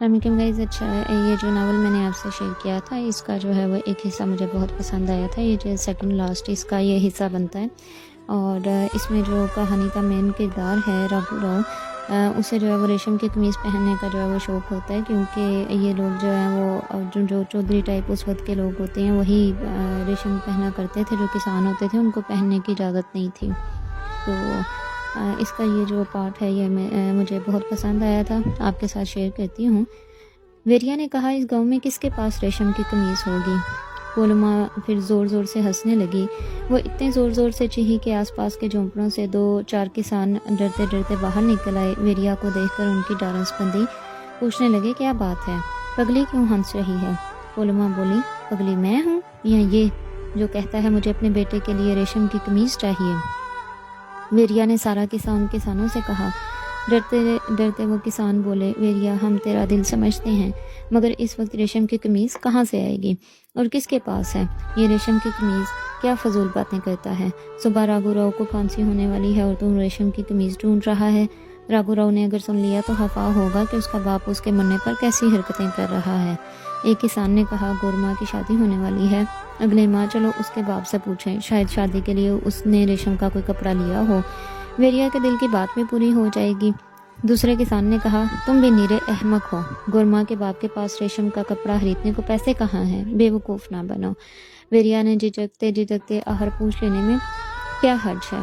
अस्सलामुअलैकुम गाइज़। अच्छा, ये जो नावल मैंने आपसे शेयर किया था, इसका जो है वो एक हिस्सा मुझे बहुत पसंद आया था। ये जो सेकंड लास्ट इसका ये हिस्सा बनता है और इसमें जो कहानी का मेन किरदार है राघु राव, उसे जो है वो रेशम की कमीज़ पहनने का जो है वो शौक़ होता है, क्योंकि ये लोग जो है वो जो चौधरी टाइप उस वक्त के लोग होते हैं वही रेशम पहना करते थे। जो किसान होते थे उनको पहनने की इजाज़त नहीं थी। तो इसका ये जो पार्ट है ये मुझे बहुत पसंद आया था, आपके साथ शेयर करती हूँ। वेरिया ने कहा, इस गांव में किसके पास रेशम की कमीज़ होगी? पोलमा फिर ज़ोर ज़ोर से हंसने लगी। वो इतने ज़ोर ज़ोर से चीखी कि आसपास के झोंपड़ों से 2-4 किसान डरते डरते बाहर निकल आए। वेरिया को देखकर उनकी डांसबंदी पूछने लगे, क्या बात है, पगली क्यों हंस रही है? पोलमा बोली, पगली मैं हूँ या ये जो कहता है मुझे अपने बेटे के लिए रेशम की कमीज़ चाहिए? वेरिया ने सारा किस्सा उन किसानों से कहा। डरते डरते वो किसान बोले, वेरिया हम तेरा दिल समझते हैं, मगर इस वक्त रेशम की कमीज़ कहाँ से आएगी और किसके पास है? ये रेशम की कमीज़ क्या फजूल बातें करता है? सुबह राघु राव को फांसी होने वाली है और तुम रेशम की कमीज़ ढूंढ रहा है। राघु राव ने अगर सुन लिया तो खफा होगा कि उसका बाप उसके मरने पर कैसी हरकतें कर रहा है। एक किसान ने कहा, गोरमा की शादी होने वाली है अगले माह, चलो उसके बाप से पूछें, शायद शादी के लिए उसने रेशम का कोई कपड़ा लिया हो। वेरिया के दिल की बात भी पूरी हो जाएगी। दूसरे किसान ने कहा, तुम भी नीरे अहमक हो, गोरमा के बाप के पास रेशम का कपड़ा खरीदने को पैसे कहाँ हैं? बेवकूफ़ ना बनो। वेरिया ने झिझकते झिझकते आहर पूछ लेने में क्या हर्ज है।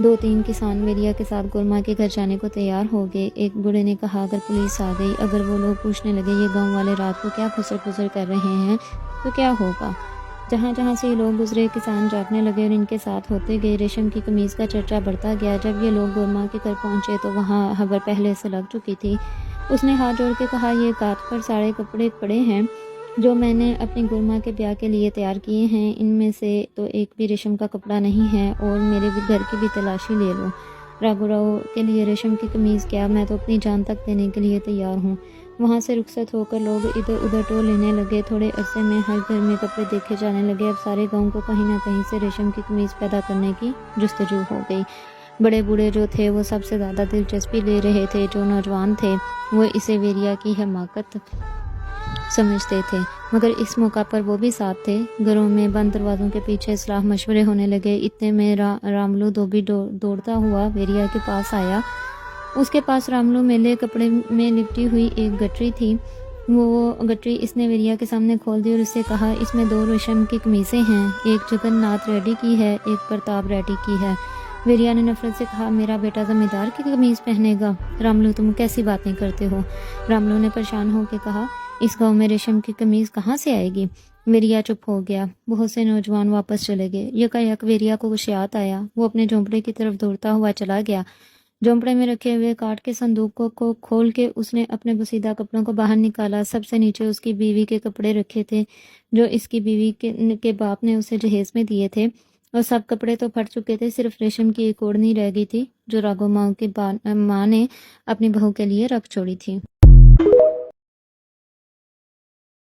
2-3 किसान वेरिया के साथ गोरमा के घर जाने को तैयार हो गए। एक बूढ़े ने कहा, अगर पुलिस आ गई, अगर वो लोग पूछने लगे ये गांव वाले रात को क्या खुसर खुसर कर रहे हैं, तो क्या होगा? जहाँ जहाँ से ये लोग गुजरे किसान जागने लगे और इनके साथ होते गए। रेशम की कमीज़ का चर्चा बढ़ता गया। जब ये लोग गोरमा के घर पहुँचे तो वहाँ खबर पहले से लग चुकी थी। उसने हाथ जोड़ के कहा, ये काट पर सारे कपड़े पड़े हैं जो मैंने अपनी गुरमा के ब्याह के लिए तैयार किए हैं, इनमें से तो एक भी रेशम का कपड़ा नहीं है और मेरे भी घर की भी तलाशी ले लो। राघु राव के लिए रेशम की कमीज़ क्या, मैं तो अपनी जान तक देने के लिए तैयार हूँ। वहाँ से रुखसत होकर लोग इधर उधर टोल लेने लगे। थोड़े अरसे में हर घर में कपड़े देखे जाने लगे। अब सारे गाँव को कहीं ना कहीं से रेशम की कमीज़ पैदा करने की जुस्तजू हो गई। बड़े बूढ़े जो थे वो सबसे ज़्यादा दिलचस्पी ले रहे थे। जो नौजवान थे वो इसे वेरिया की हमाकत समझते थे, मगर इस मौका पर वो भी साथ थे। घरों में बंद दरवाज़ों के पीछे सलाह मशवरे होने लगे। इतने में रामलू धोबी दौड़ता हुआ वेरिया के पास आया। उसके पास रामलू मेले कपड़े में लिपटी हुई एक गठरी थी। वो गठरी इसने वेरिया के सामने खोल दी और उससे कहा, इसमें 2 रेशम की कमीज़ें हैं, एक जगन्नाथ रेड्डी की है, एक प्रताप रेड्डी की है। वेरिया ने नफरत से कहा, मेरा बेटा जमींदार की कमीज़ पहनेगा? रामलू, तुम कैसी बातें करते हो? रामलू ने परेशान होकर कहा, इस गांव में रेशम की कमीज़ कहाँ से आएगी? वेरिया चुप हो गया। बहुत से नौजवान वापस चले गए। यकायक वेरिया को कुछ याद आया। वो अपने झोंपड़े की तरफ दौड़ता हुआ चला गया। झोंपड़े में रखे हुए काठ के संदूकों को खोल के उसने अपने बसीदा कपड़ों को बाहर निकाला। सबसे नीचे उसकी बीवी के कपड़े रखे थे जो इसकी बीवी के बाप ने उसे जहेज में दिए थे, और सब कपड़े तो फट चुके थे। सिर्फ रेशम की एक ओढ़नी रह गई थी जो राघो माँ की माँ ने अपनी बहू के लिए रख छोड़ी थी।